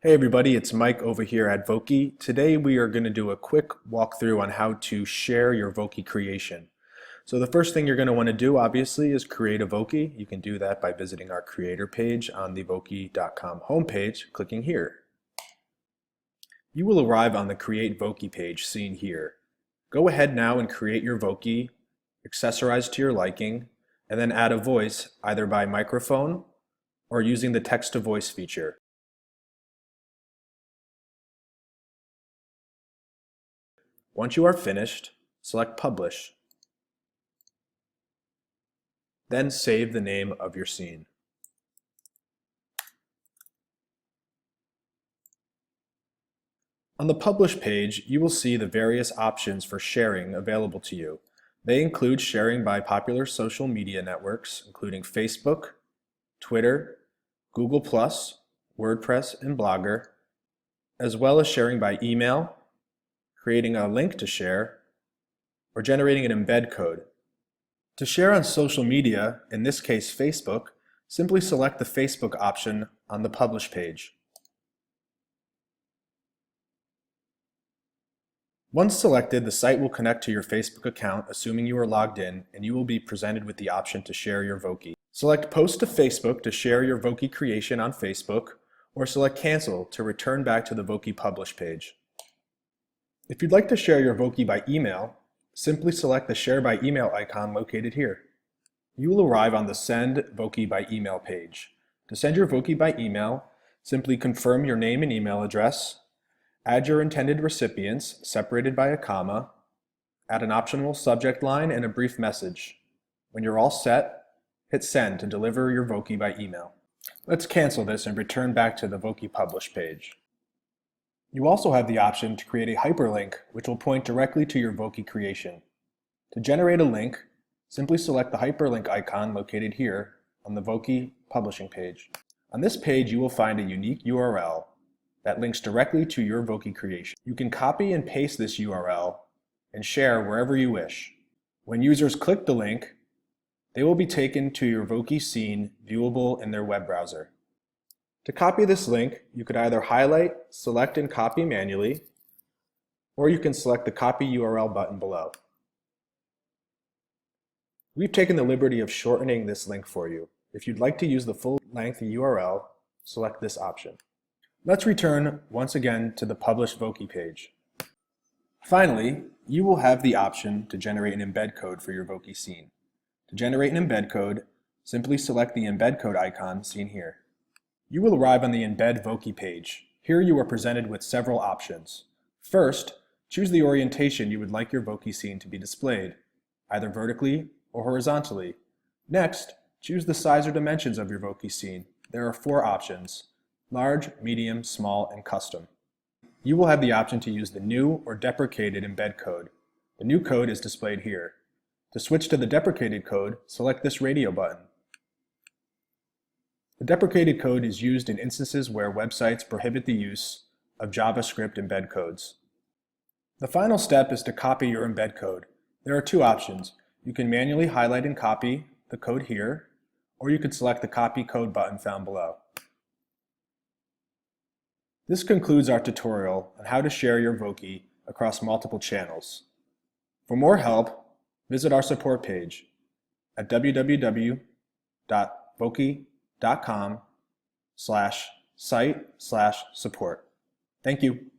Hey everybody, it's Mike over here at Voki. Today we are going to do a quick walkthrough on how to share your Voki creation. So the first thing you're going to want to do obviously is create a Voki. You can do that by visiting our creator page on the Voki.com homepage, clicking here. You will arrive on the Create Voki page seen here. Go ahead now and create your Voki, accessorize to your liking, and then add a voice either by microphone or using the text-to-voice feature. Once you are finished, select Publish. Then save the name of your scene. On the Publish page, you will see the various options for sharing available to you. They include sharing by popular social media networks, including Facebook, Twitter, Google+, WordPress, and Blogger, as well as sharing by email, creating a link to share, or generating an embed code. To share on social media, in this case Facebook, simply select the Facebook option on the Publish page. Once selected, the site will connect to your Facebook account, assuming you are logged in, and you will be presented with the option to share your Voki. Select Post to Facebook to share your Voki creation on Facebook, or select Cancel to return back to the Voki Publish page. If you'd like to share your Voki by email, simply select the Share by Email icon located here. You will arrive on the Send Voki by Email page. To send your Voki by email, simply confirm your name and email address, add your intended recipients, separated by a comma, add an optional subject line and a brief message. When you're all set, hit Send to deliver your Voki by email. Let's cancel this and return back to the Voki Publish page. You also have the option to create a hyperlink which will point directly to your Voki creation. To generate a link, simply select the hyperlink icon located here on the Voki publishing page. On this page, you will find a unique URL that links directly to your Voki creation. You can copy and paste this URL and share wherever you wish. When users click the link, they will be taken to your Voki scene viewable in their web browser. To copy this link, you could either highlight, select, and copy manually, or you can select the Copy URL button below. We've taken the liberty of shortening this link for you. If you'd like to use the full-length URL, select this option. Let's return once again to the Publish Voki page. Finally, you will have the option to generate an embed code for your Voki scene. To generate an embed code, simply select the embed code icon seen here. You will arrive on the Embed Voki page. Here you are presented with several options. First, choose the orientation you would like your Voki scene to be displayed, either vertically or horizontally. Next, choose the size or dimensions of your Voki scene. There are 4 options: large, medium, small, and custom. You will have the option to use the new or deprecated embed code. The new code is displayed here. To switch to the deprecated code, select this radio button. The deprecated code is used in instances where websites prohibit the use of JavaScript embed codes. The final step is to copy your embed code. There are 2 options. You can manually highlight and copy the code here, or you can select the Copy Code button found below. This concludes our tutorial on how to share your Voki across multiple channels. For more help, visit our support page at www.voki.com/site/support. Thank you.